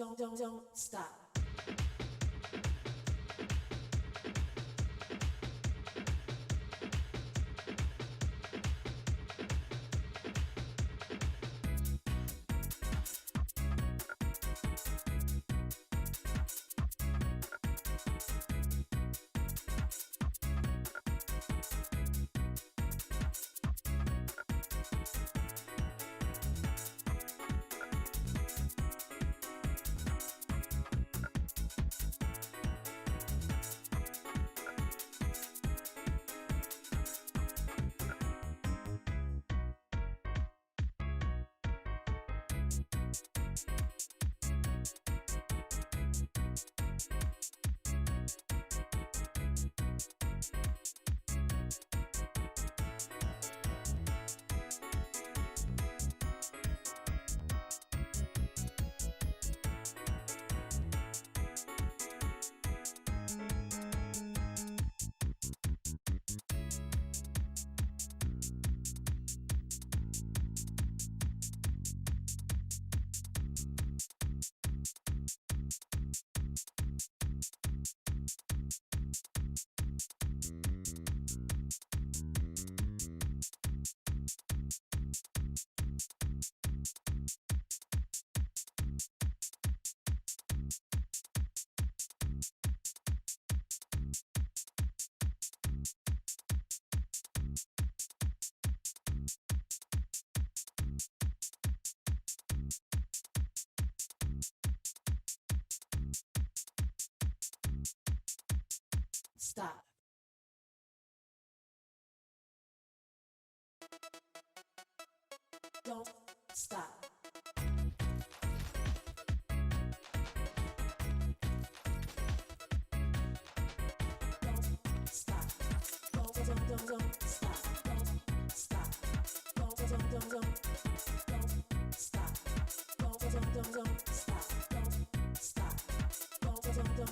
Don't stop. Stop. Don't stop. Don't stop. Don't stop. Don't stop. Don't stop. Don't stop. Don't stop.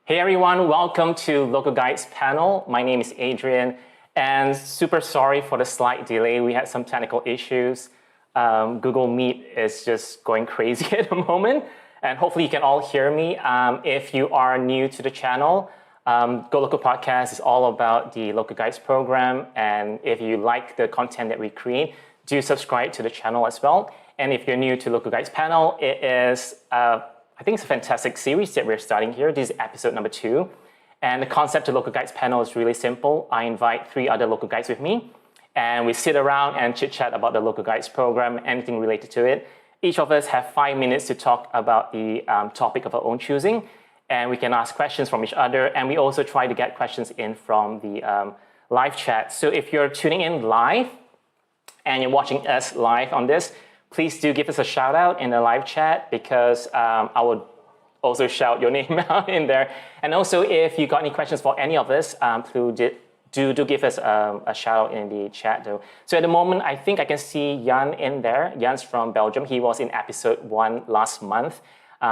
Hey everyone, welcome to Local Guides panel. My name is Adrian, and super sorry for the slight delay. We had some technical issues. Google Meet is just going crazy at the moment, and hopefully you can all hear me. If you are new to the channel, golocopodcast is all about the Local Guides program, and if you like the content that we create, do subscribe to the channel as well. And if you're new to Local Guides panel, it is I think it's a fantastic series that we're starting here. This is episode number 2. And the concept of Local Guides panel is really simple. I invite 3 other local guides with me. and we sit around and chit chat about the Local Guides program, anything related to it. Each of us have 5 minutes to talk about the topic of our own choosing, and we can ask questions from each other, and we also try to get questions in from the live chat. So if you're tuning in live and you're watching us live on this, please do give us a shout out in the live chat, because I will also shout your name out in there. And also, if you got any questions for any of us, do give us a shout out in the chat though. So at the moment, I think I can see Jan in there. Jan's from Belgium. He was in episode 1 last month.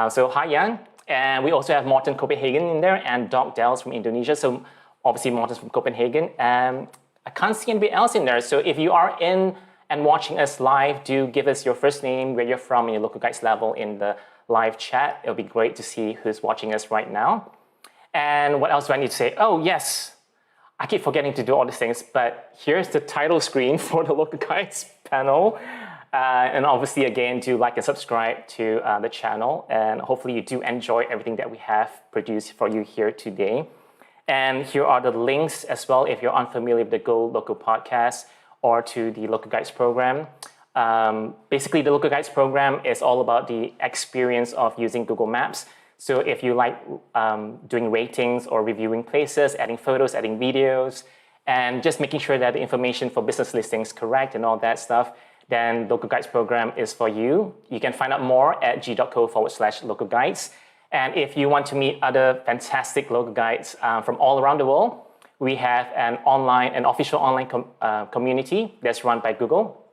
So hi Jan. And we also have Morten Copenhagen in there and Doc Dells from Indonesia. So obviously Morten's from Copenhagen. I can't see anybody else in there. So if you are in and watching us live, do give us your first name, where you're from, and your Local Guides level in the live chat. It'll be great to see who's watching us right now. And what else do I need to say? Oh, yes. I keep forgetting to do all these things, but here's the title screen for the Local Guides panel. And obviously, again, do like and subscribe to the channel. And hopefully you do enjoy everything that we have produced for you here today. And here are the links as well if you're unfamiliar with the Go Loco podcast or to the Local Guides program. Basically, the Local Guides program is all about the experience of using Google Maps. So if you like doing ratings or reviewing places, adding photos, adding videos, and just making sure that the information for business listings is correct and all that stuff, then Local Guides program is for you. You can find out more at g.co/local guides. And if you want to meet other fantastic local guides from all around the world, we have an official online community that's run by Google.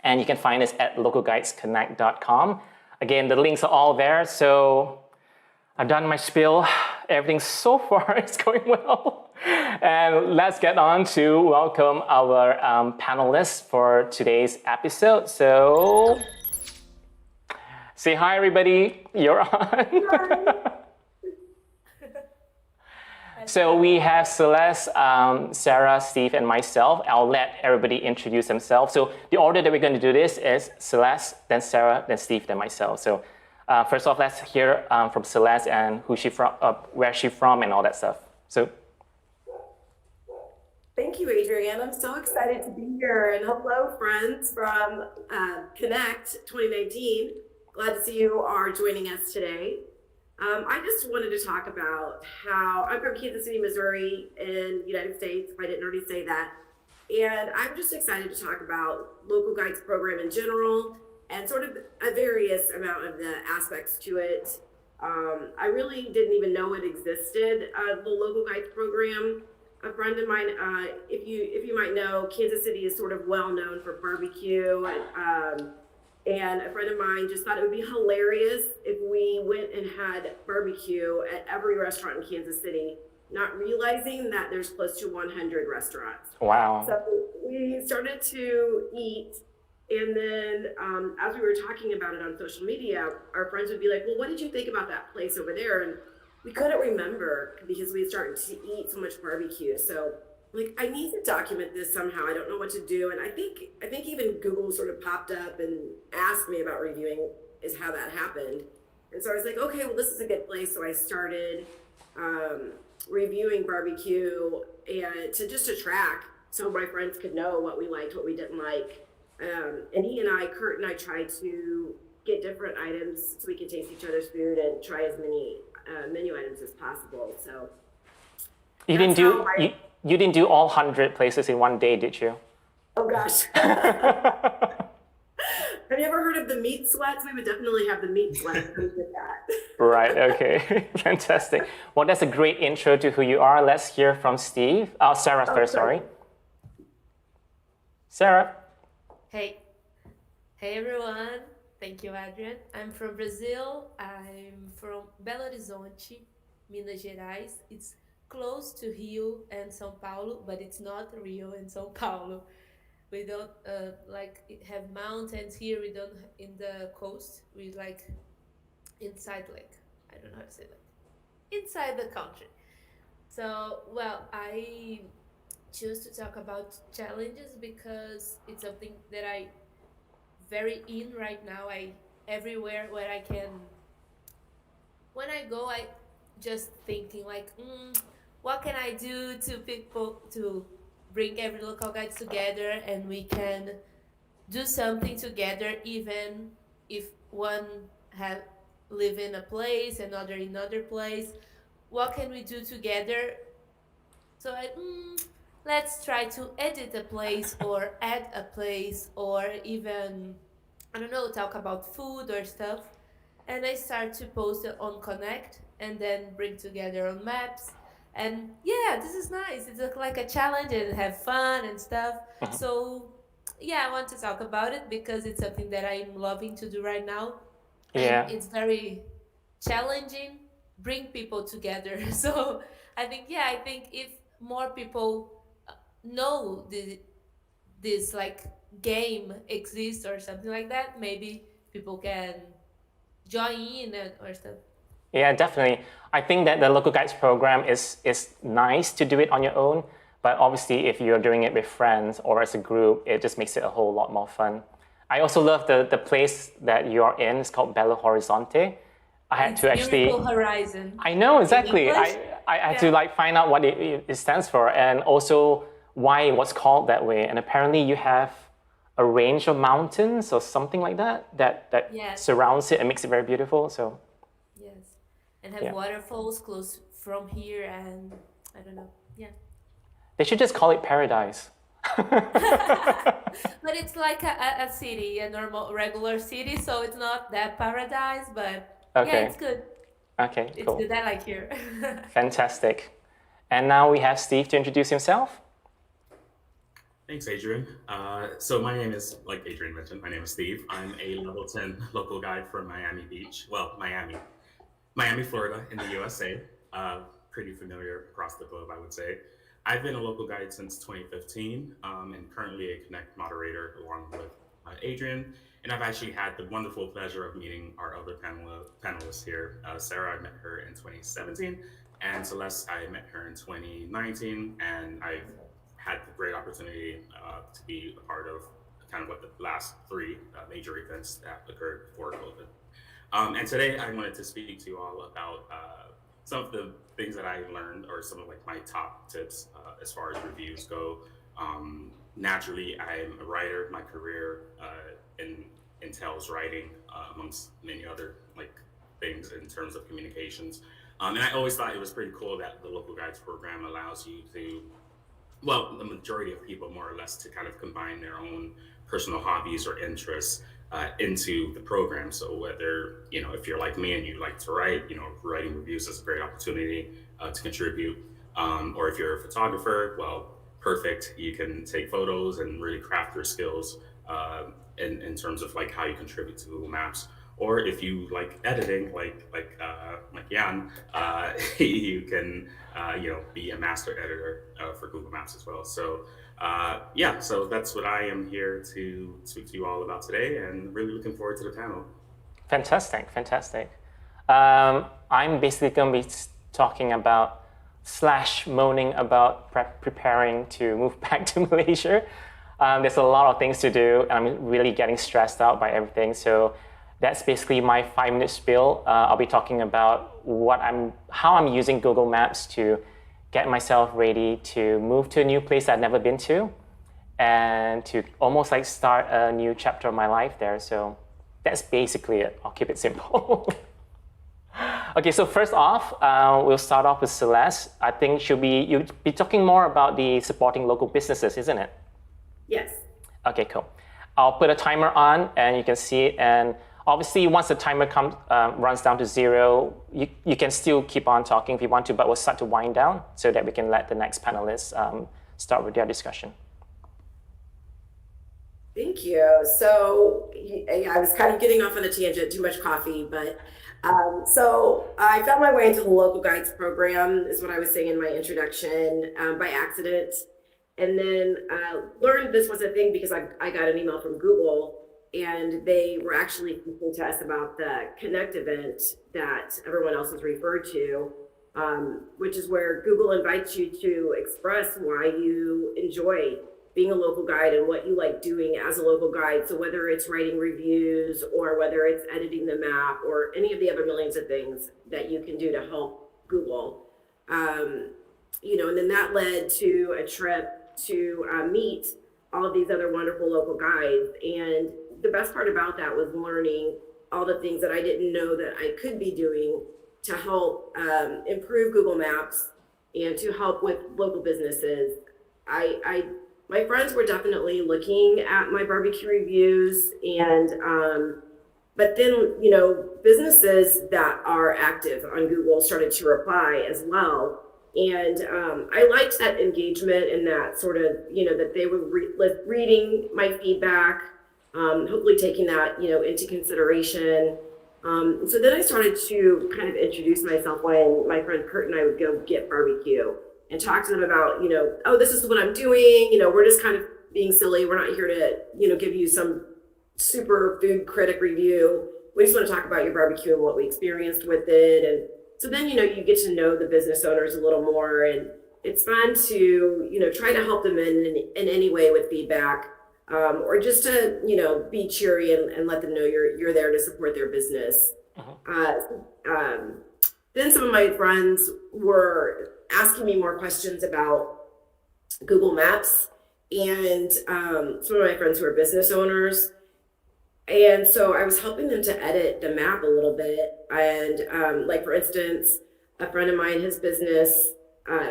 And you can find us at localguidesconnect.com. Again, the links are all there. So I've done my spiel. Everything so far is going well. And let's get on to welcome our panelists for today's episode. So say hi, everybody. You're on. So we have Celeste, Sarah, Steve, and myself. I'll let everybody introduce themselves. So the order that we're going to do this is Celeste, then Sarah, then Steve, then myself. So first off, let's hear from Celeste and who she from, where she's from, and all that stuff. So. Thank you, Adrian. I'm so excited to be here. And hello, friends from Connect 2019. Glad to see you are joining us today. I just wanted to talk about how I'm from Kansas City, Missouri in the United States, if I didn't already say that. And I'm just excited to talk about Local Guides program in general and sort of a various amount of the aspects to it. I really didn't even know it existed, the Local Guides program. A friend of mine, if you might know, Kansas City is sort of well known for barbecue, and a friend of mine just thought it would be hilarious if we went and had barbecue at every restaurant in Kansas City, not realizing that there's close to 100 restaurants. Wow. So we started to eat, and then as we were talking about it on social media, our friends would be like, well, what did you think about that place over there? And we couldn't remember because we started to eat so much barbecue. So like, I need to document this somehow. I don't know what to do. And I think even Google sort of popped up and asked me about reviewing is how that happened. And so I was like, okay, well, this is a good place. So I started reviewing barbecue and to track so my friends could know what we liked, what we didn't like. And Kurt and I tried to get different items so we could taste each other's food and try as many menu items as possible. So you didn't do all 100 places in one day, did you? Oh gosh. Have you ever heard of the meat sweats? We would definitely have the meat sweats. We did that. Right, okay. Fantastic. Well, that's a great intro to who you are. Let's hear from Steve. Sarah first, sorry. Sarah. Hey everyone. Thank you, Adrian. I'm from Brazil. I'm from Belo Horizonte, Minas Gerais. It's close to Rio and São Paulo, but it's not Rio and São Paulo. We don't have mountains here. We don't in the coast. We inside I don't know how to say inside the country. So I choose to talk about challenges because it's something that I very in right now. Everywhere where I can, when I go, I just thinking what can I do to bring every local guides together and we can do something together, even if one have live in a place, another in another place. What can we do together? So let's try to edit a place or add a place or even, I don't know, talk about food or stuff. And I start to post it on Connect and then bring together on Maps. And yeah, this is nice. It's like a challenge and have fun and stuff. Mhm. So yeah, I want to talk about it because it's something that I'm loving to do right now. And Yeah. it's very challenging, bring people together. So I think if more people know this like game exists or something like that, maybe people can join in or stuff. Yeah, definitely. I think that the local guides program is nice to do it on your own, but obviously if you're doing it with friends or as a group, it just makes it a whole lot more fun. I also love the place that you're in. It's called Belo Horizonte. I had It's to actually, Beautiful Horizon I know in exactly. English. I had to Yeah. like find out what it stands for and also why it was called that way. And apparently you have a range of mountains or something like that Yes. surrounds it and makes it very beautiful. So Yes. And have yeah. waterfalls close from here and I don't know. Yeah. They should just call it paradise. But it's like a city, a normal regular city, so it's not that paradise, but yeah, Okay. it's good. Okay, It's cool. good. I like here. Fantastic. And now we have Steve to introduce himself. Thanks, Adrian. So my name is, like Adrian mentioned, my name is Steve. I'm a level 10 local guide from Miami Beach. Well, Miami, Florida, in the USA. Pretty familiar across the globe, I would say. I've been a local guide since 2015, and currently a Connect moderator along with Adrian. And I've actually had the wonderful pleasure of meeting our other panelists here. Sarah, I met her in 2017, and Celeste, I met her in 2019, and I've had the great opportunity to be a part of kind of what the last three major events that occurred before COVID. And today I wanted to speak to you all about some of the things that I learned or some of like my top tips as far as reviews go. Naturally, I'm a writer. My career entails writing amongst many other like things in terms of communications. And I always thought it was pretty cool that the local guides program allows you to, well, the majority of people more or less to kind of combine their own personal hobbies or interests into the program. So whether, if you're like me and you like to write, writing reviews is a great opportunity to contribute. Or if you're a photographer, well, perfect. You can take photos and really craft your skills in terms of like how you contribute to Google Maps. Or if you like editing, like Jan, you can be a master editor for Google Maps as well. So yeah, so that's what I am here to speak to you all about today, and really looking forward to the panel. Fantastic, fantastic. I'm basically going to be talking about slash moaning about preparing to move back to Malaysia. There's a lot of things to do, and I'm really getting stressed out by everything. So that's basically my 5-minute spiel. I'll be talking about how I'm using Google Maps to get myself ready to move to a new place I've never been to, and to almost like start a new chapter of my life there. So that's basically it. I'll keep it simple. Okay, so first off, we'll start off with Celeste. I think you'll be talking more about the supporting local businesses, isn't it? Yes. Okay, cool. I'll put a timer on and you can see it. And obviously, once the timer runs down to 0, you can still keep on talking if you want to, but we'll start to wind down so that we can let the next panelists start with their discussion. Thank you. So I was kind of getting off on a tangent, too much coffee, but so I found my way into the local guides program, is what I was saying in my introduction, by accident. And then learned this was a thing because I got an email from Google, and they were actually speaking to us about the Connect event that everyone else has referred to, which is where Google invites you to express why you enjoy being a local guide and what you like doing as a local guide. So whether it's writing reviews or whether it's editing the map or any of the other millions of things that you can do to help Google, and then that led to a trip to meet all of these other wonderful local guides. And the best part about that was learning all the things that I didn't know that I could be doing to help improve Google Maps and to help with local businesses. My friends were definitely looking at my barbecue reviews, and but then businesses that are active on Google started to reply as well. And I liked that engagement and that sort of, that they were reading my feedback, hopefully taking that, into consideration. So then I started to kind of introduce myself when my friend Kurt and I would go get barbecue and talk to them about, oh, this is what I'm doing. We're just kind of being silly. We're not here to, give you some super food critic review. We just want to talk about your barbecue and what we experienced with it. And so then, you get to know the business owners a little more, and it's fun to, try to help them in any way with feedback, or just to, be cheery and let them know you're there to support their business. Then some of my friends were asking me more questions about Google Maps, and some of my friends who are business owners. And so I was helping them to edit the map a little bit. And like, for instance, a friend of mine, his business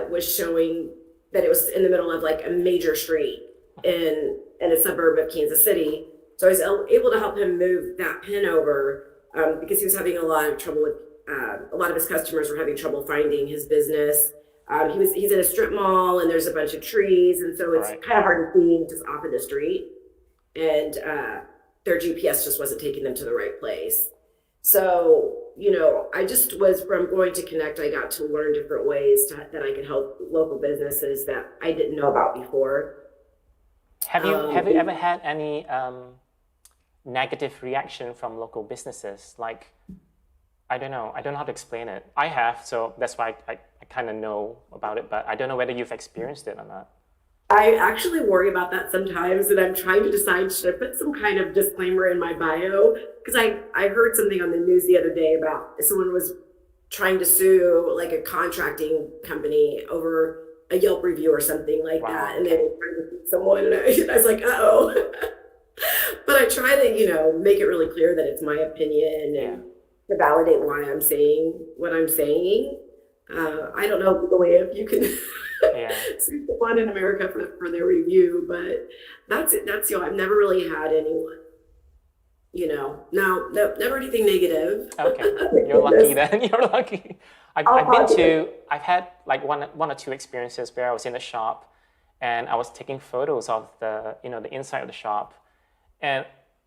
was showing that it was in the middle of like a major street in a suburb of Kansas City. So I was able to help him move that pin over because he was having a lot of trouble with, a lot of his customers were having trouble finding his business. He's in a strip mall and there's a bunch of trees. And so it's kind of hard to see just off of the street. And their GPS just wasn't taking them to the right place. So, I just was, from going to Connect, I got to learn different ways that I could help local businesses that I didn't know about before. Have you ever had any negative reaction from local businesses? Like, I don't know how to explain it. I have, so that's why I kind of know about it, but I don't know whether you've experienced it or not. I actually worry about that sometimes, and I'm trying to decide, should I put some kind of disclaimer in my bio? Because I heard something on the news the other day about someone was trying to sue like a contracting company over a Yelp review or something like that, and they were trying to sue someone, and I was like, uh-oh. But I try to, make it really clear that it's my opinion and to validate why I'm saying what I'm saying. I don't know the way if you can sue someone in America for their review, but that's it. I've never really had anyone, no, never anything negative. Okay, you're lucky then. You're lucky. I've had like one or two experiences where I was in a shop and I was taking photos of the inside of the shop, and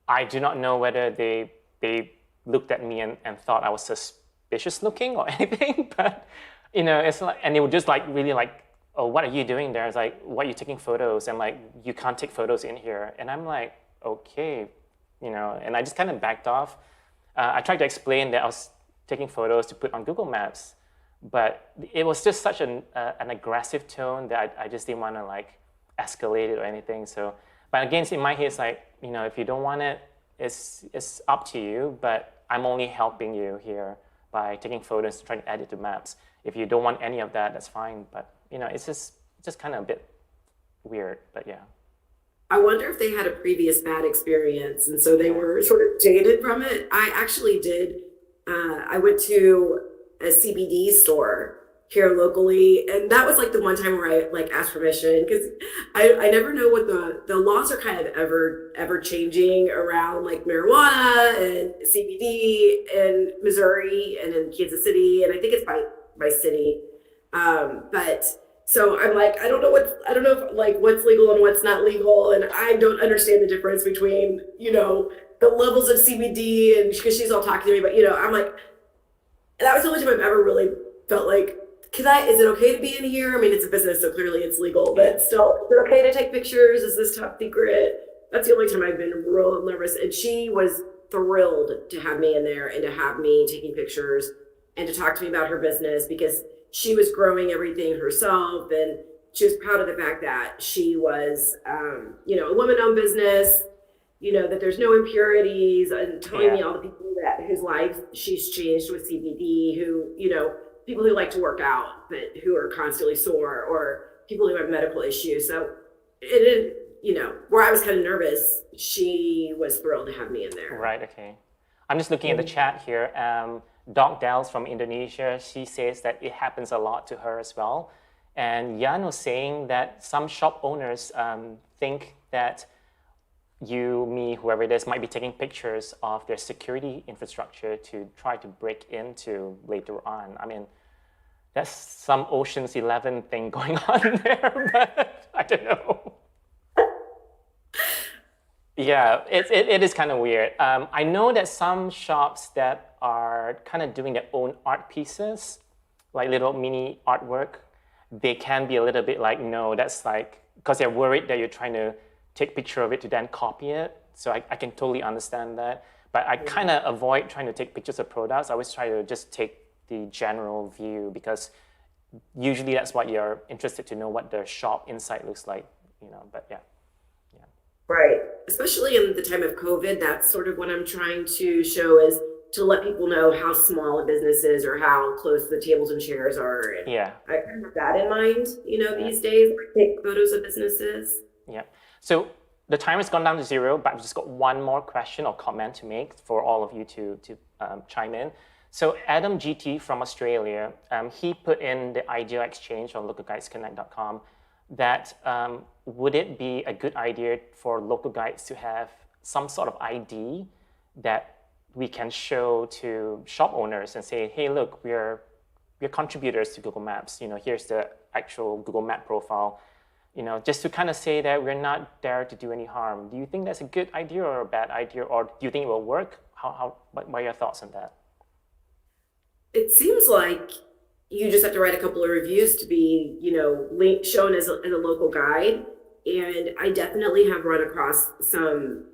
I do not know whether they looked at me and thought I was suspicious looking or anything, but it's like, and they were just like really like, oh, what are you doing there? It's like, why are you taking photos? And like, you can't take photos in here. And I'm like, okay, and I just kind of backed off. I tried to explain that I was taking photos to put on Google Maps, but it was just such an aggressive tone that I just didn't want to like escalate it or anything. So, but again, in my head, it's like, if you don't want it, it's up to you, but I'm only helping you here by taking photos, trying to edit the maps. If you don't want any of that, that's fine. But it's just kind of a bit weird. But yeah. I wonder if they had a previous bad experience, and so they were sort of jaded from it. I actually did. I went to a CBD store here locally, and that was like the one time where I like asked permission, because I never know what the laws are kind of ever changing around like marijuana and CBD in Missouri and in Kansas City, and I think it's by city. But so I'm like, I don't know if like what's legal and what's not legal, and I don't understand the difference between the levels of CBD, and because she's all talking to me, but I'm like, that was the only time I've ever really felt like, is it okay to be in here? I mean, it's a business, so clearly it's legal, but still, is it okay to take pictures? Is this top secret? That's the only time I've been real nervous. And she was thrilled to have me in there and to have me taking pictures and to talk to me about her business, because she was growing everything herself. And she was proud of the fact that she was, a woman-owned business, that there's no impurities, and telling me all the people whose lives she's changed with CBD, who, people who like to work out, but who are constantly sore, or people who have medical issues. So where I was kind of nervous, she was thrilled to have me in there. Right, okay. I'm just looking at the chat here. Doc Dells from Indonesia, she says that it happens a lot to her as well. And Jan was saying that some shop owners think that you, me, whoever it is, might be taking pictures of their security infrastructure to try to break into later on. I mean, that's some Ocean's 11 thing going on there, but I don't know. Yeah, it is kind of weird. I know that some shops that are kind of doing their own art pieces, like little mini artwork, they can be a little bit like, no, that's like, because they're worried that you're trying to take picture of it to then copy it. So I can totally understand that. But I kind of avoid trying to take pictures of products. I always try to just take the general view because usually that's what you're interested to know, what the shop inside looks like, but yeah. Right. Especially in the time of COVID, that's sort of what I'm trying to show is to let people know how small a business is or how close the tables and chairs are. And Yeah. I kind of have that in mind, these days, when I take photos of businesses. Yeah. So the timer's gone down to 0, but I've just got one more question or comment to make for all of you to chime in. So Adam GT from Australia, he put in the ideal exchange on localguidesconnect.com that would it be a good idea for local guides to have some sort of ID that we can show to shop owners and say, hey, look, we're contributors to Google Maps. Here's the actual Google Map profile. Just to kind of say that we're not there to do any harm. Do you think that's a good idea or a bad idea, or do you think it will work? What are your thoughts on that? It seems like you just have to write a couple of reviews to be, shown as a local guide. And I definitely have run across some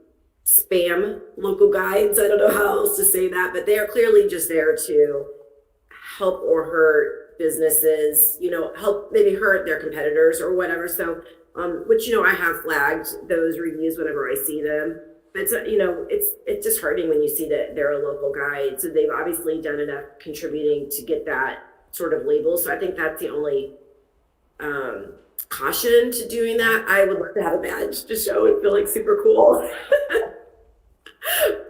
spam local guides. I don't know how else to say that, but they are clearly just there to help or hurt businesses, help maybe hurt their competitors or whatever. So, which, I have flagged those reviews whenever I see them. But it's just hurting when you see that they're a local guide. So they've obviously done enough contributing to get that sort of label. So I think that's the only caution to doing that. I would love to have a badge to show and feel like super cool.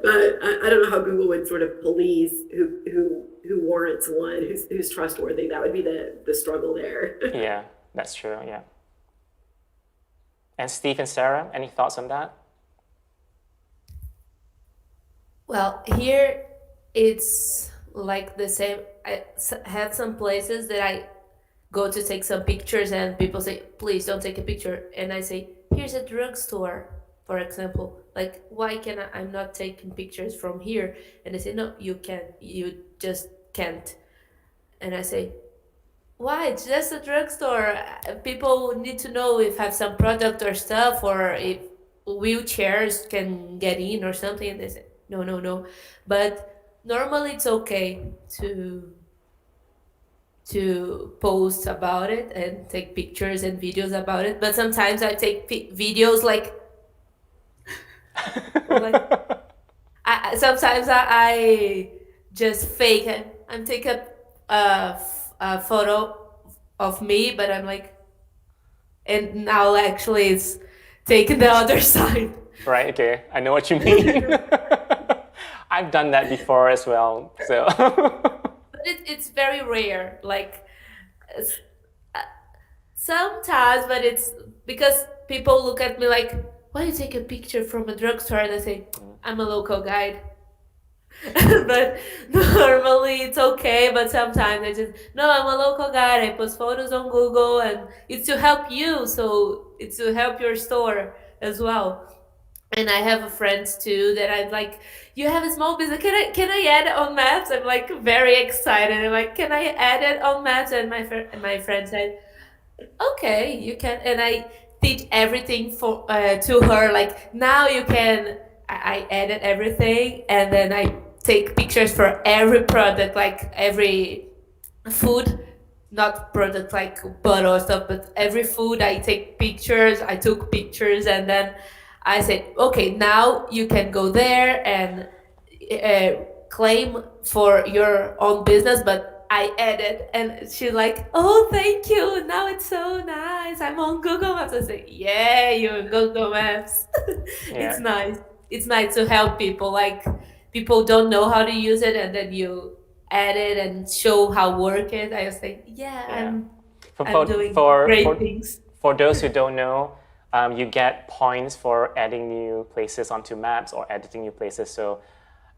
But I don't know how Google would sort of police who warrants one who's trustworthy. That would be the struggle there. Yeah, that's true. Yeah. And Steve and Sarah, any thoughts on that? Well, here it's like the same. I have some places that I go to take some pictures and people say, please don't take a picture. And I say, here's a drugstore, for example. Like, why can I'm not taking pictures from here? And they say, no, you just can't. And I say, why? It's just a drugstore. People need to know if have some product or stuff, or if wheelchairs can get in or something. And they say, no. But normally it's okay to post about it and take pictures and videos about it. But sometimes I take videos like sometimes I just fake it. I'm taking a photo of me, but I'm like, and now actually it's taking the other side. Right, okay. I know what you mean. I've done that before as well. So But it's very rare. Like sometimes, but it's because people look at me like, why you take a picture from a drugstore? And I say, I'm a local guide. But normally it's okay, but sometimes I just, no, I'm a local guide. I post photos on Google and it's to help you. So it's to help your store as well. And I have friends too that I'm like, you have a small business. Can I add it on Maps? I'm like very excited. I'm like, can I add it on Maps? And my friend said, okay, you can. And I teach everything to her. Like now you can. I edit everything, and then I take pictures for every product, like every food, not product like butter or stuff, but every food I take pictures. I took pictures, and then I said, okay, now you can go there and claim for your own business, but I added, and she's like, "Oh, thank you. Now it's so nice. I'm on Google Maps." I say, "Yeah, you're on Google Maps." It's Yeah, nice. It's nice to help people. Like people don't know how to use it, and then you add it and show how work it. I was like, "Yeah, yeah. For I'm for doing for great for, things." for those who don't know, you get points for adding new places onto maps or editing new places. So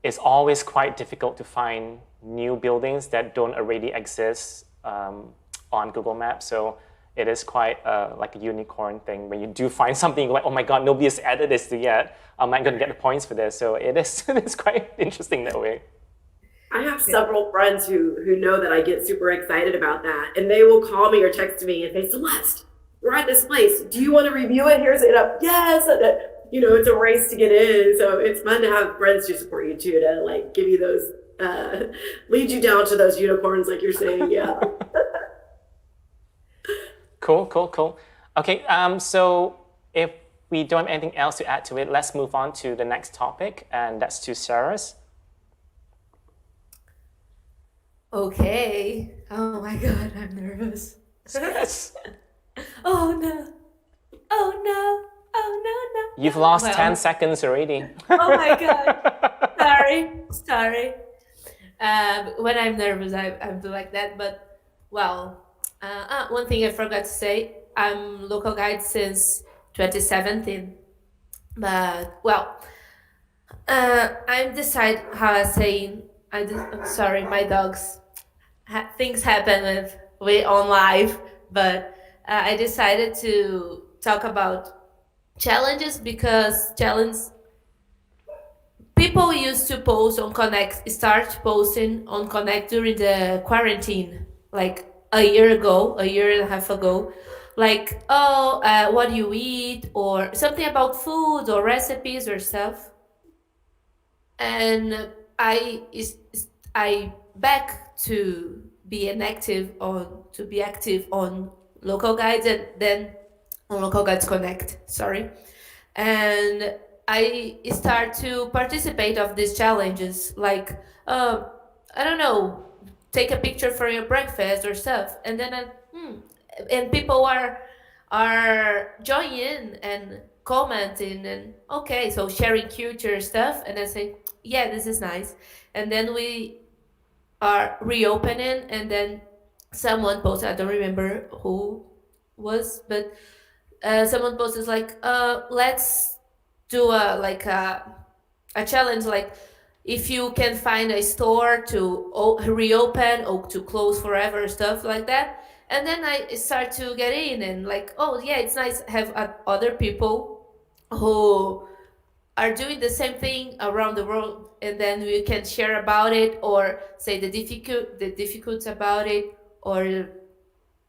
it's always quite difficult to find new buildings that don't already exist on Google Maps. So it is quite like a unicorn thing when you do find something like, oh my God, nobody has added this yet. I'm not going to get the points for this. So it is it's quite interesting that way. I have several friends who know that I get super excited about that, and they will call me or text me and say, "Celeste, we're at this place. Do you want to review it? Here's it up." Yes, and, it's a race to get in. So it's fun to have friends to support you too, to like give you those, lead you down to those unicorns, like you're saying. Yeah. Cool. Okay, so if we don't have anything else to add to it, let's move on to the next topic, and that's to Sarah's. Okay. Oh my God, I'm nervous. Yes. Oh no. Oh no. Oh no, no. You've No. lost Well, 10 seconds already. oh my God. Sorry. When I'm nervous, I'm do like that. But well, one thing I forgot to say: I'm local guide since 2017. But well, I'm decide how I saying. I'm sorry, my dogs. Things happen with on live, but I decided to talk about challenges because challenge people used to post on Connect, start posting on Connect during the quarantine, like a year and a half ago. Like, oh, what do you eat, or something about food or recipes or stuff. And I back to be active on local guides and then on local guides connect. Sorry, and I start to participate of these challenges, like I don't know, take a picture for your breakfast or stuff, and then and people are joining in and commenting and okay, so sharing culture stuff, and I say, yeah, this is nice, and then we are reopening, and then someone posted, I don't remember who was, but someone posted like, let's do a challenge, like if you can find a store to reopen or to close forever, stuff like that. And then I start to get in and like, oh yeah, it's nice to have other people who are doing the same thing around the world, and then we can share about it or say the difficult about it, or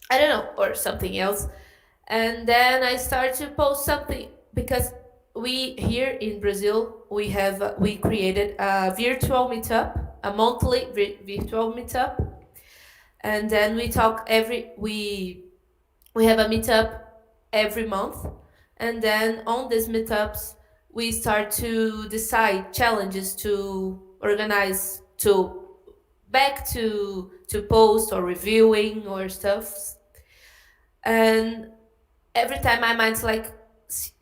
I don't know, or something else. And then I start to post something because we here in Brazil we created a virtual meetup, a monthly virtual meetup, and then we talk we have a meetup every month, and then on these meetups we start to decide challenges to organize to back to post or reviewing or stuff. And every time my mind's like,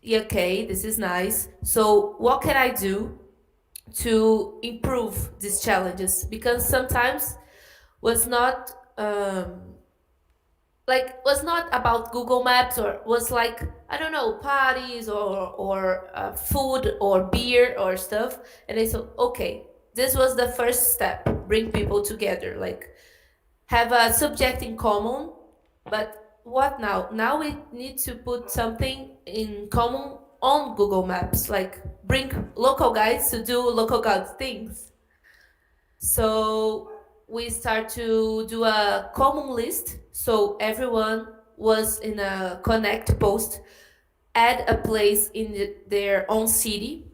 "Yeah, okay, this is nice, so what can I do to improve these challenges?" Because sometimes was not was not about Google Maps, or was like, I don't know, parties or food or beer or stuff. And I thought, okay, this was the first step, bring people together, like have a subject in common. But what now? Now we need to put something in common on Google Maps, like bring local guides to do local guide things. So we start to do a common list. So everyone was in a connect post, add a place in their own city,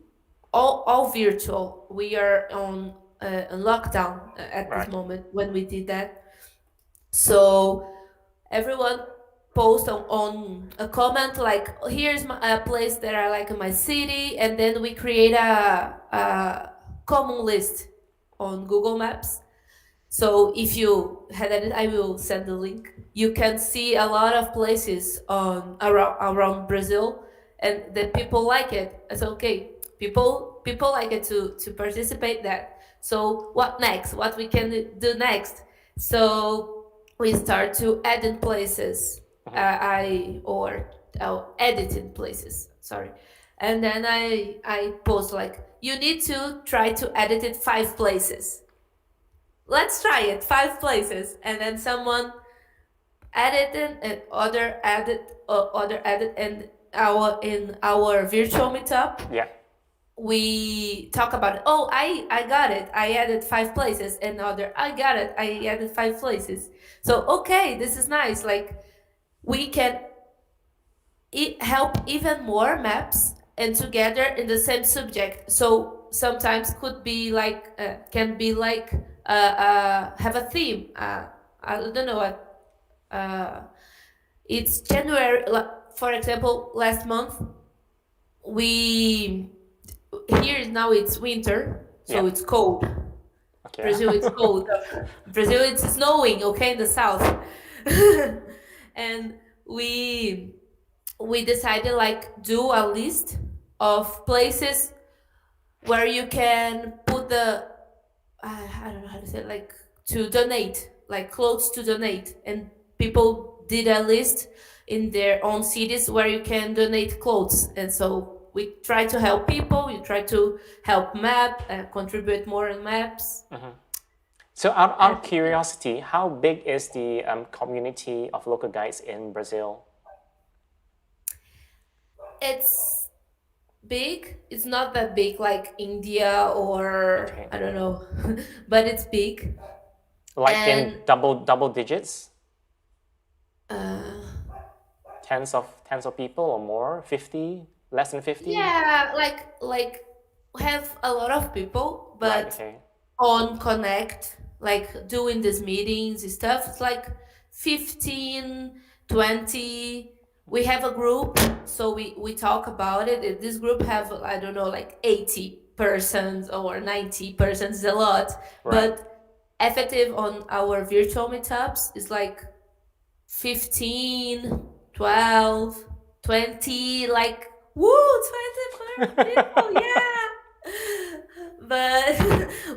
all virtual. We are on a lockdown at this Right. moment when we did that. So everyone post on a comment like, here's a place that I like in my city, and then we create a common list on Google Maps, So if you had it, I will send the link. You can see a lot of places on around Brazil, and that people like it. It's okay. People like it to participate that. So what next? What we can do next? So we start to add in places. I or edit in places. Sorry, and then I post like you need to try to edit it 5 places. Let's try it 5 places, and then someone edited and other edit, and our in our virtual meetup Yeah. we talk about it. Oh, I got it, I added 5 places, and other I got it, I added 5 places. So okay, this is nice, like we can help even more maps and together in the same subject. So sometimes could be like can be like have a theme. I don't know what. It's January. For example, last month we here now it's winter, so Yeah. it's cold. Okay. Brazil it's cold. Brazil it's snowing. Okay, in the south, and we we decided like do a list of places where you can put the I don't know how to say it, like to donate, like clothes to donate, and people did a list in their own cities where you can donate clothes, and so we try to help people, we try to help map contribute more in maps. So, out And of curiosity, how big is the community of local guides in Brazil? it's big, it's not that big like India or Okay. I don't know, but it's big. Like in And double digits, uh, tens of people or more, 50, less than 50? yeah, like have a lot of people, Right. but Okay. on Connect, like doing these meetings and stuff, it's like 15, 20. We have a group, so we talk about it. This group have, I don't know, like 80 persons or 90 persons, a lot. Right. But effective on our virtual meetups is like 15, 12, 20, like, woo, 20 people, yeah. But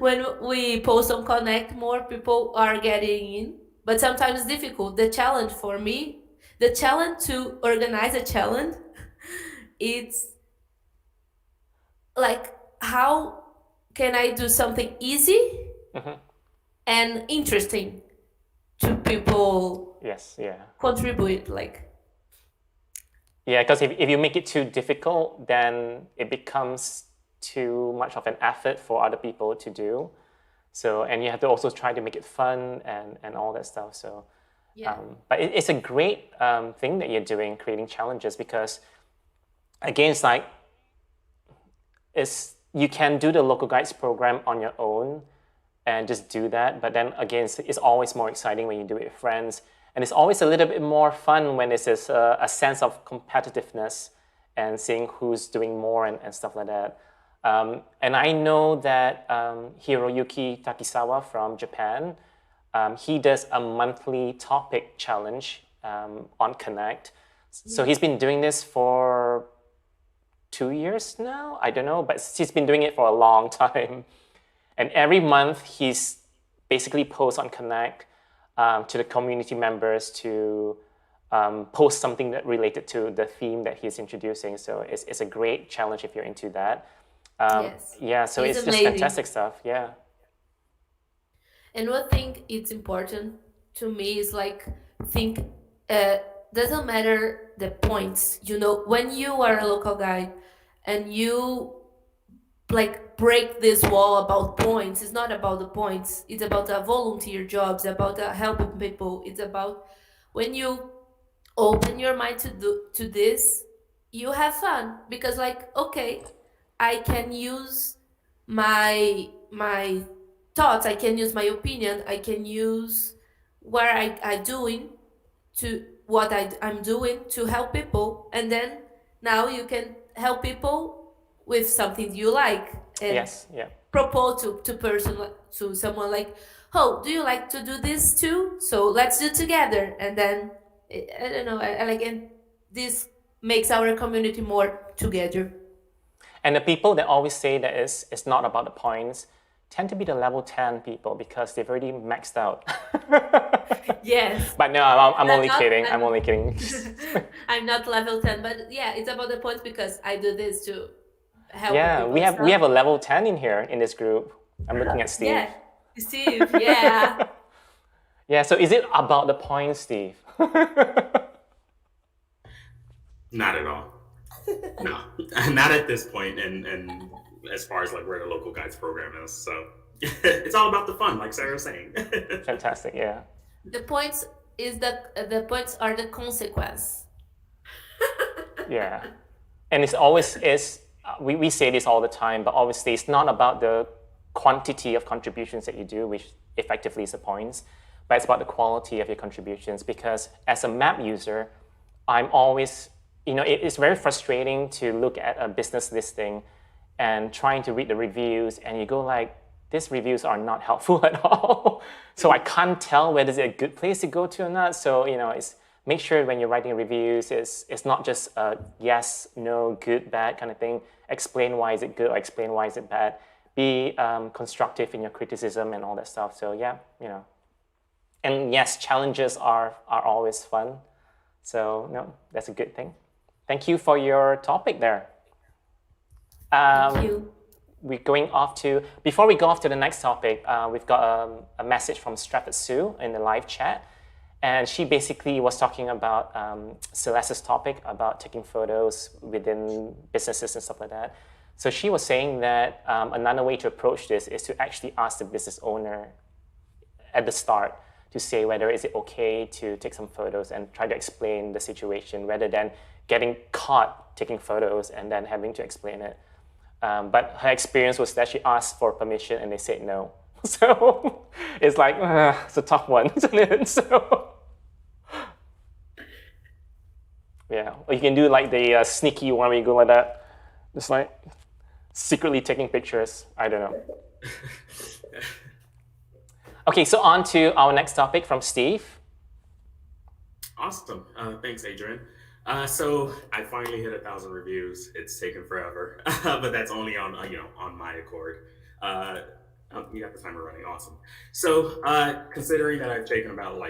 when we post on Connect, more people are getting in. But sometimes it's difficult. The challenge for me, the challenge to organize a challenge, it's like, how can I do something easy and interesting to people Yes. Yeah. contribute, like. Yeah, because if you make it too difficult, then it becomes too much of an effort for other people to do. So, and you have to also try to make it fun and all that stuff. So, Yeah. But it's a great thing that you're doing, creating challenges, because again, you can do the local guides program on your own and just do that. But then again, it's always more exciting when you do it with friends. And it's always a little bit more fun when there's a sense of competitiveness and seeing who's doing more and stuff like that. And I know that Hiroyuki Takisawa from Japan, he does a monthly topic challenge on Connect. So he's been doing this for 2 years now. I don't know, but he's been doing it for a long time. And every month he's basically posts on Connect to the community members to post something that related to the theme that he's introducing. So it's a great challenge if you're into that. Yes. Yeah, so It's it's just amazing. fantastic stuff. Yeah. And one thing it's important to me is like think doesn't matter the points. You know, when you are a local guide and you like break this wall about points, it's not about the points. It's about the volunteer jobs, about helping people. It's about when you open your mind to this, you have fun because like okay, I can use my thoughts, I can use my opinion, I can use what I doing to what I'm doing to help people, and then now you can help people with something you like, and Yes. Yeah. propose to someone like, oh, do you like to do this too? So let's do together. And then I don't know, I like, and this makes our community more together. And the people that always say that it's not about the points tend to be the level 10 people because they've already maxed out. Yes. But no, I'm only not- kidding. I'm- I'm only kidding. I'm not level 10, but yeah, it's about the points because I do this to help Yeah, people. we So, have a level 10 in here in this group. I'm looking at Steve. yeah, Steve, yeah. Yeah, so is it about the points, Steve? Not at all. No, not at this point. And as far as like where the local guides program is, so it's all about the fun, like Sarah was saying. Fantastic, yeah. The points the points are the consequence. Yeah. And it's always we say this all the time, but obviously it's not about the quantity of contributions that you do, which effectively is the points, but it's about the quality of your contributions. Because as a map user, I'm always, it's very frustrating to look at a business listing and trying to read the reviews, and you go like, these reviews are not helpful at all. So I can't tell whether it's a good place to go to or not. So, it's make sure when you're writing reviews, it's not just a yes, no, good, bad kind of thing. Explain why is it good or explain why is it bad. Be constructive in your criticism and all that stuff. So yeah, And yes, challenges are always fun. So no, that's a good thing. Thank you for your topic there. Thank you. We're going off to, before we go off to the next topic, we've got a message from Stratford Sue in the live chat. And she basically was talking about Celeste's topic about taking photos within businesses and stuff like that. So she was saying that another way to approach this is to actually ask the business owner at the start to say whether is it okay to take some photos and try to explain the situation rather than getting caught taking photos and then having to explain it. But her experience was that she asked for permission and they said no. So it's like, it's a tough one, isn't it? So yeah, or you can do like the sneaky one where you go like that, just like secretly taking pictures. I don't know. Okay, so on to our next topic from Steve. Awesome. Thanks, Adrian. So I finally hit 1,000 reviews. It's taken forever, but that's only on on my accord. You got the timer running. Awesome. So considering that I've taken about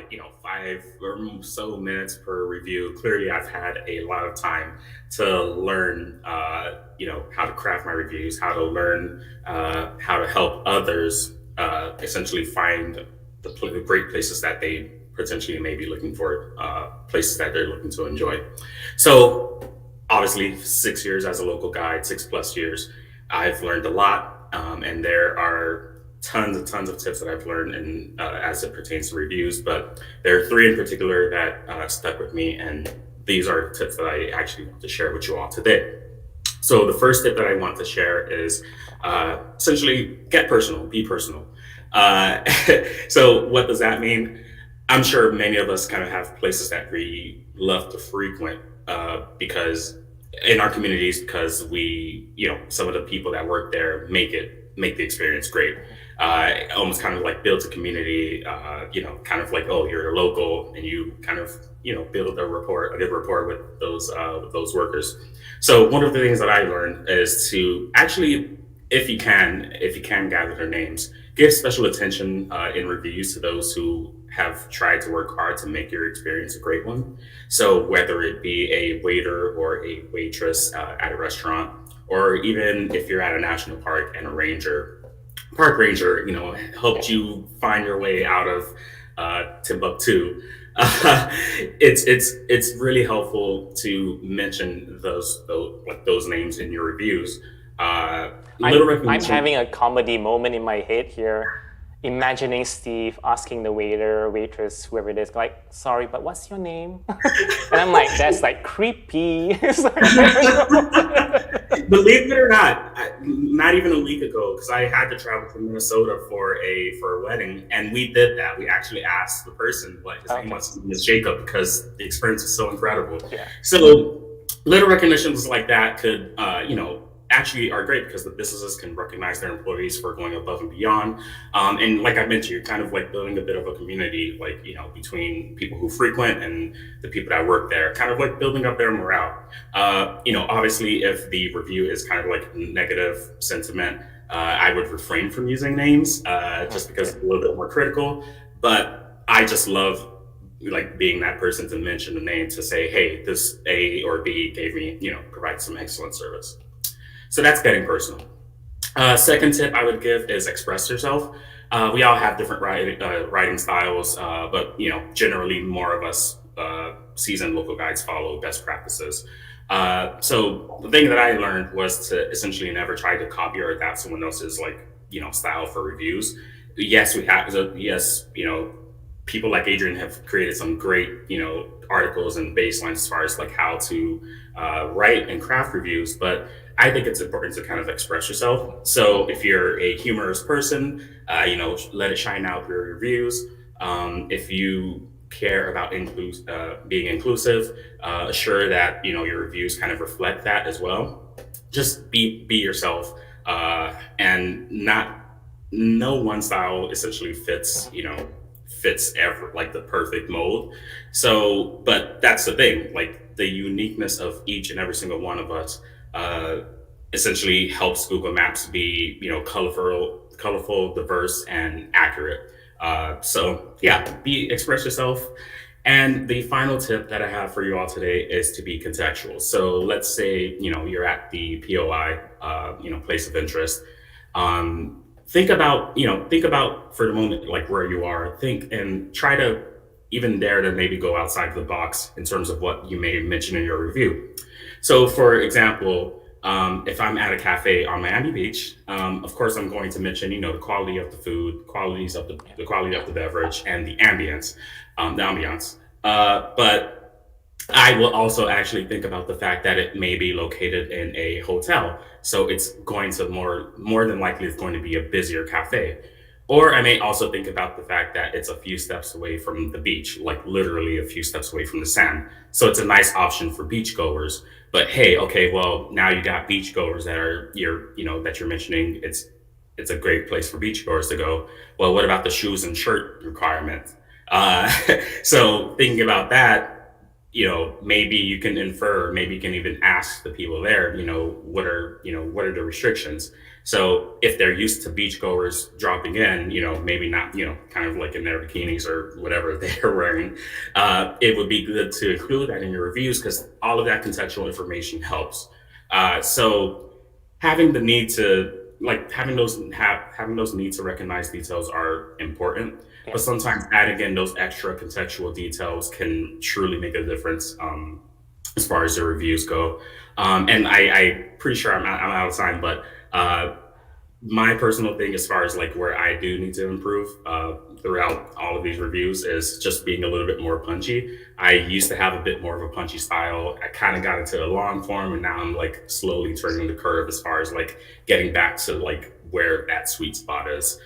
5 or so minutes per review, clearly I've had a lot of time to learn how to craft my reviews, how to learn how to help others essentially find the great places that they potentially may be looking for, places that they're looking to enjoy. So obviously 6 years as a local guide, 6+ years, I've learned a lot, and there are tons and tons of tips that I've learned as it pertains to reviews, but there are 3 in particular that stuck with me, and these are tips that I actually want to share with you all today. So the first tip that I want to share is essentially get personal, be personal. So what does that mean? I'm sure many of us kind of have places that we love to frequent because in our communities, because we, some of the people that work there make the experience great. Almost kind of like builds a community, kind of like, oh, you're a local, and you kind of, build a good rapport with those workers. So one of the things that I learned is to actually, if you can gather their names, give special attention in reviews to those who have tried to work hard to make your experience a great one. So whether it be a waiter or a waitress at a restaurant, or even if you're at a national park and a park ranger, helped you find your way out of Timbuktu. It's really helpful to mention those names in your reviews. I'm having a comedy moment in my head here, imagining Steve asking the waiter, waitress, whoever it is, like, sorry, but what's your name? And I'm like, that's like creepy. Believe it or not, not even a week ago, because I had to travel to Minnesota for a wedding, and we did that. We actually asked the person what his name was. His name is Jacob, because the experience is so incredible. Yeah. So little recognitions like that could, actually are great because the businesses can recognize their employees for going above and beyond. And like I mentioned, you're kind of like building a bit of a community, like, between people who frequent and the people that work there, kind of like building up their morale. Obviously, if the review is kind of like negative sentiment, I would refrain from using names just because it's a little bit more critical. But I just love like being that person to mention the name to say, hey, this A or B gave me, provide some excellent service. So that's getting personal. Second tip I would give is express yourself. We all have different writing styles, but generally more of us seasoned local guides follow best practices. So the thing that I learned was to essentially never try to copy or adapt someone else's like style for reviews. Yes, we have. So yes, people like Adrian have created some great articles and baselines as far as like how to write and craft reviews, but I think it's important to kind of express yourself. So if you're a humorous person, let it shine out through your reviews. If you care about being inclusive, assure that your reviews kind of reflect that as well. Just be yourself, and not no one style essentially fits ever like the perfect mold. So, but that's the thing, like the uniqueness of each and every single one of us uh, essentially helps Google Maps be, colorful, diverse, and accurate. So yeah, express yourself. And the final tip that I have for you all today is to be contextual. So let's say you're at the POI, place of interest. Think about for the moment like where you are. Think and try to even dare to maybe go outside the box in terms of what you may mention in your review. So, for example, if I'm at a cafe on Miami Beach, of course, I'm going to mention, the quality of the food, the quality of the beverage, and the ambiance. But I will also actually think about the fact that it may be located in a hotel, so it's going to more than likely it's going to be a busier cafe. Or I may also think about the fact that it's a few steps away from the beach, like literally a few steps away from the sand. So it's a nice option for beachgoers. But hey, okay, well now you got beachgoers that you're mentioning. It's a great place for beachgoers to go. Well, what about the shoes and shirt requirement? Uh, so thinking about that, maybe you can infer, maybe you can even ask the people there, what are the restrictions? So if they're used to beachgoers dropping in, maybe not, kind of like in their bikinis or whatever they're wearing, it would be good to include that in your reviews because all of that contextual information helps. So having the need to like having those need to recognize details are important, Yeah. but sometimes adding in those extra contextual details can truly make a difference, as far as the reviews go. And I pretty sure I'm out of time, but uh, my personal thing as far as like where I do need to improve throughout all of these reviews is just being a little bit more punchy. I used to have a bit more of a punchy style. I kind of got into the long form, and now I'm like slowly turning the curve as far as like getting back to like where that sweet spot is.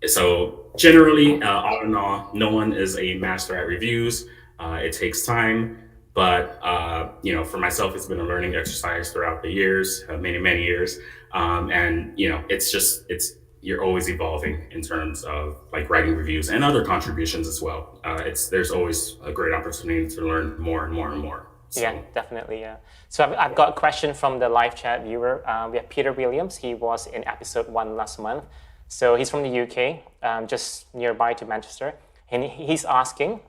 So generally, all in all, no one is a master at reviews. It takes time, but for myself, it's been a learning exercise throughout the years, many years, and it's you're always evolving in terms of like writing reviews and other contributions as well. There's always a great opportunity to learn more and more and more. Yeah, So definitely. Yeah. So I've got a question from the live chat viewer. We have Peter Williams. He was in episode 1 last month. So he's from the UK, just nearby to Manchester. And he's asking,